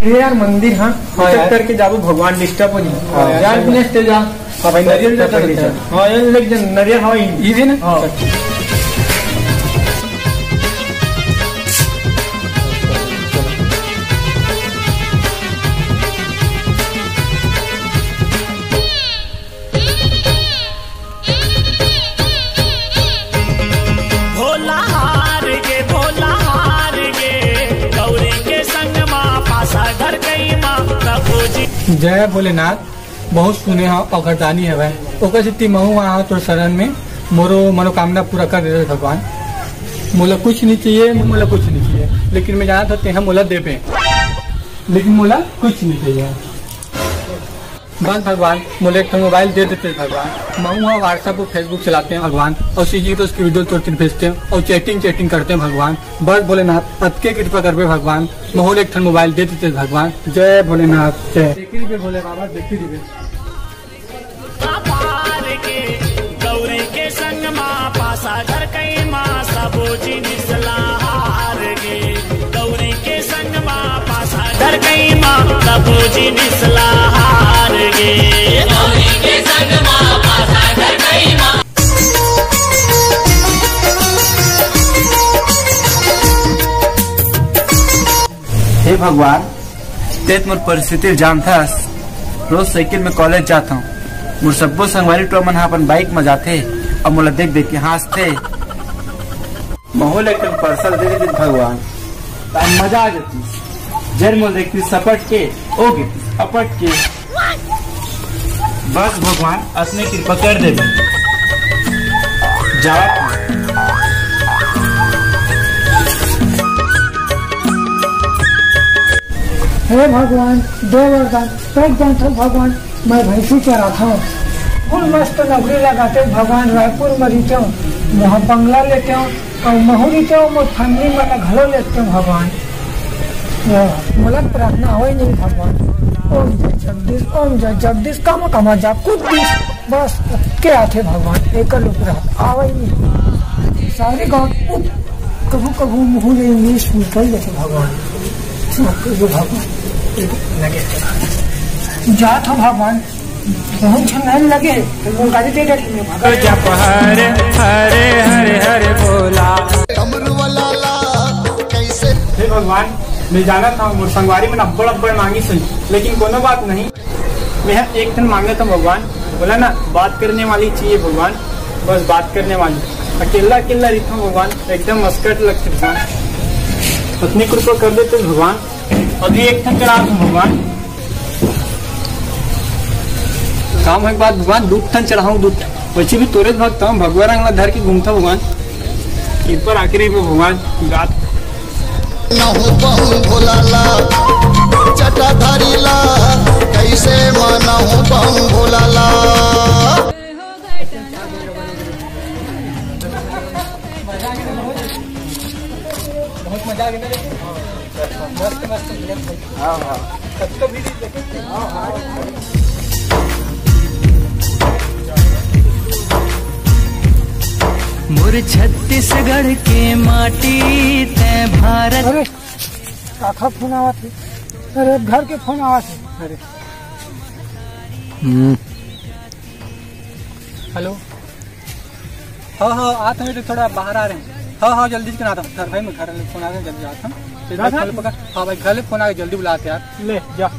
यार मंदिर हाँ करके जाबो भगवान डिस्टर्ब हो जाए यार दिनेश ते जा भाई नरियल जाता है हाँ यार लेक जन नरियल हाँ इजी ना हाँ जय भोलेनाथ। बहुत सुने हाँ अवघरदानी है भाई ओकर जितनी महू वहाँ तो शरण में मोरो मनोकामना पूरा कर दे भगवान। मोला कुछ नहीं चाहिए मोला कुछ नहीं चाहिए लेकिन मैं जाना था तेहा मोला दे पे लेकिन मोला कुछ नहीं चाहिए बस भगवान मोला एक मोबाइल दे देते भगवान। महू वहाँ व्हाट्सएप और फेसबुक चलाते हैं भगवान और सीजी तो उसकी वीडियो तोड़ भेजते हैं और चैटिंग करते हैं भगवान। बस भोलेनाथ अतके कृपा करबे भगवान मोहल एक मोबाइल दे देते भगवान। जय भोलेनाथ जय। देखी दिवे भोले बाबा देखी दिवे गौरी के संग माँ पासा घर कई माँ सबोजी निसलाहार गे गौरी के संग माँ पासा घर कई माँ सबोजी निसलाहार गे गौरी के संग माँ पासा घर कई माँ। हे भगवान तेत मोर परिस्थिति जान था रोज साइकिल में कॉलेज जाता हूँ मोर सब्बो संगवारी टो मन अपन बाइक में जाते और मोला देख देख के हंसते माहौल एकदम पर्सल दे देते भगवान तान मजा आ जाती जर मोल देखती सपट के ओ गिरती अपट के बस भगवान अपने कृपा कर दे जा। हे भगवान दो वरदान पैक जानता भगवान मैं भैंसी चराता हूँ फुल मस्त नौकरी लगाते भगवान रायपुर में रहते हूँ वहाँ बंगला लेते हूँ और महू रहते हूँ मोर फैमिली में घरों लेते हूँ भगवान। मोला प्रार्थना हो नहीं भगवान ओम जय जगदीश कमा जा कुछ बस के आते भगवान एक आवे नहीं सारे गाँव कभू कभू मुँह इंग्लिश निकल जाते भगवान भगवान लगे जात हो भगवान बहुत झमेल लगे गाड़ी दे हरे हरे हरे हरे बोला कैसे हे भगवान मैं जाना था मोर संगवारी में अब्बड़ मांगी सही लेकिन कोनो बात नहीं मैं एक दिन मांगे था भगवान बोला ना बात करने वाली चाहिए भगवान बस बात करने वाली अकेला रहता हूँ भगवान एकदम मस्कट लगते भगवान पत्नी कृपा कर देते भगवान अभी एक दिन करा दूं भगवान काम है बात भगवान दूध ठन चढ़ाऊं दूध वैसे भी तोरे भक्त हूँ भगवान रंगला धर के घूमता भगवान इन पर आखिरी में भगवान रात भोलाला चटाधारीला कैसे मानहु बम भोलाला। बहुत मजा आ गया मस्त मस्त हाँ हाँ मोर छत्तीसगढ़ के माटी ते भारत। अरे काका फोन आवा थे अरे घर के फोन आवा थे अरे हेलो हाँ हाँ आते हैं थोड़ा बाहर आ रहे हैं हाँ जल्दी से आता हूँ भाई मैं घर फोन आ गया जल्दी आता हूँ हाँ भाई घर फोन आ गया जल्दी बुलाते यार ले जा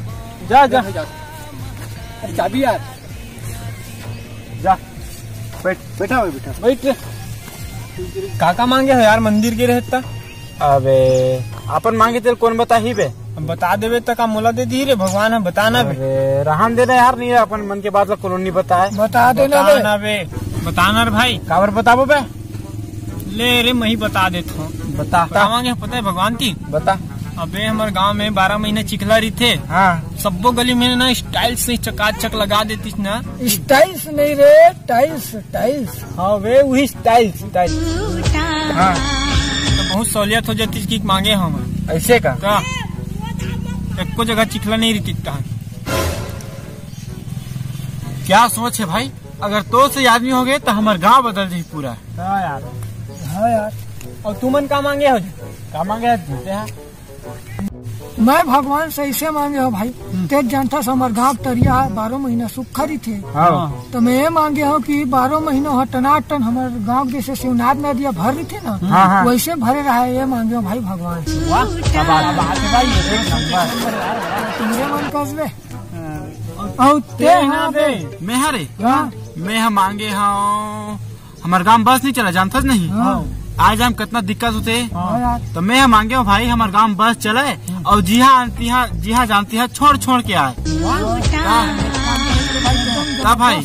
जा जा जा अरे चाबी यार जा बैठा बैठ काका मांगे है यार मंदिर के रहता अबे अपन मांगे तेरे कौन बता ही बे बता देवे तक मोला दे दी रे भगवान है बताना बे रहन देना यार नहीं अपन मन के बात कॉलोनी बताए बता देना बे बताना रे भाई काबर बताबो बे ले रे मैं ही बता देता हूँ बता मांगे पता है भगवान की बता अबे हमारे गांव में 12 महीने चिखला रही थे हाँ सबो गली में ना स्टाइल से चकाचक लगा देती ना स्टाइल्स नहीं रे टाइल्स हाँ वे वही स्टाइल हाँ तो बहुत सहूलियत हो जाती की मांगे हम ऐसे का एक को जगह चिखला नहीं रहती क्या सोच है भाई अगर तो से आदमी हो गए तो हमारे गांव बदल जाए पूरा। हाँ यार और तुमन का मांगे हो का मांगे मैं भगवान से ऐसे मांगे हो भाई, तेज जानता हमारे गाँव तरिया 12 महीना सुखा रही थे। तो मैं ये मांगे हो कि 12 महीना हो टनाटन हमारे गाँव जैसे शिवनाथ नदिया भर रही थी ना, वैसे भरे रहा है। ये मांगे हो भाई भगवान से। तुम्हारे मन कसबे मैं मांगे हाँ हमारे गाँव बस नहीं चला, जानता नहीं। आज हम कितना दिक्कत होते, तो मैं मांगे हो भाई हमारे गाँव बस चले और जी हाँ जानती है छोड़ छोड़ के आए। भाई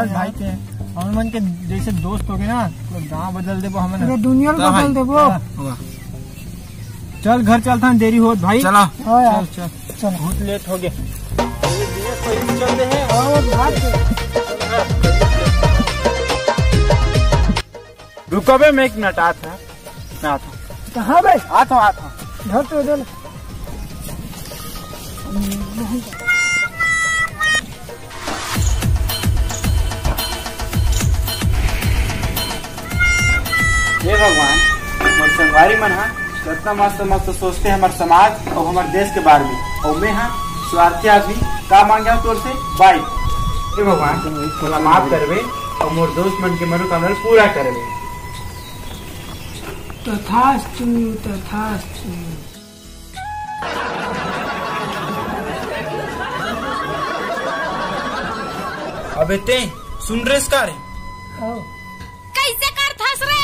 भाई के हम मन के जैसे दोस्त हो गए ना, तो गाँव बदल दे हमें, दुनिया बदल दे। चल घर चलता है, देरी हो भाई। चला चल बहुत लेट हो गया। रुको बे, मैं एक मिनट आता मैं आता कहाँ बे? आता घर तो उधर। ये भगवान हमारे संगवारी मन हा कितना मस्त मस्त सोचते हैं हमारे समाज और हमारे देश के बारे में, और मैं हाँ स्वार्थी आदमी का मांगे तोर से बाइक। ये भगवान थोड़ा माफ करवे और मोर दोस्त मन के मनोकामना पूरा करवे। तथास्तु तथास्तु। अबे ते सुन रहे इसका रे? कैसे कर थस रे?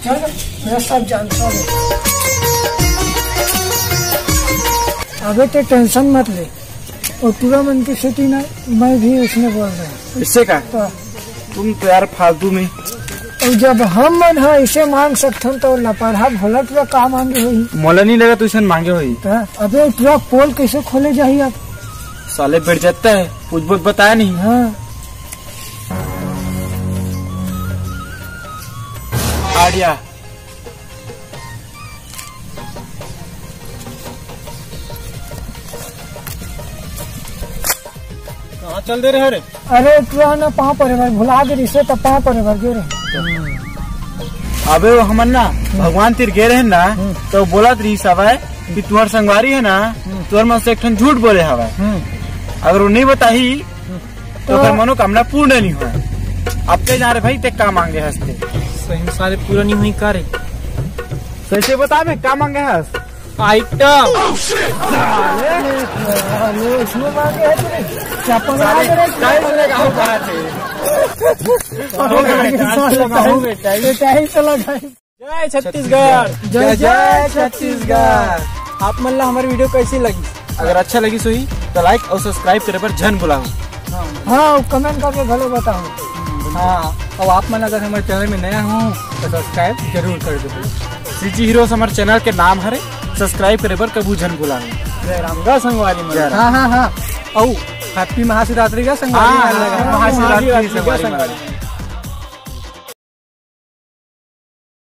चल मैं सब जानता हूँ। अबे तो टेंशन मत ले, और पूरा मन की स्थिति ना मैं भी उसमें बोल रहा हूँ। इससे का तुम तो यार फालतू में। और जब हम मन है इसे मांग सकते हैं तो लापरवाह भोला तुरा का मांगे हुई मोला नहीं लगा तुझे मांगे हुई। अबे तुरा पोल कैसे खोले जाही अब? साले बैठ जाता है, कुछ बहुत बताया नहीं। हाँ आड़िया कहाँ चल दे रहे रे? अरे तुरा ना पाँव पर बार भुला गए इसे, तो पाँव पर बार गिरे। अबे वो हमन ना भगवान तिर गे रहे ना, तो बोला रही सवाय कि तुम्हार संगवारी है ना, तुम्हार मन से एक ठन झूठ बोले हवा। अगर वो नहीं बताही तो फिर मनोकामना पूर्ण नहीं हुआ। अब के जा रहे भाई ते का मांगे हंसते सही सारे पूरा नहीं हुई का रे? कैसे बता मैं का मांगे हंस? आइटम इसमें मांगे है जय छत्तीसगढ़, जय जय छत्तीसगढ़। आप मन ला हमारी वीडियो कैसी लगी? अगर अच्छा लगी सोई तो लाइक और सब्सक्राइब करे पर झन बुलाओ। हाँ कमेंट करके भले बताओ। हाँ और आप मन अगर हमारे चैनल में नया हो तो सब्सक्राइब जरूर कर दो। सीजी हीरोज हमारे चैनल के नाम हरे, सब्सक्राइब करे पर कबू झन बुलाओ। जय रामगा संगवारी में। हाँ हाँ हाँ। और हैप्पी महाशिवरात्रि का संगवारी। महाशिवरात्रि संगवारी।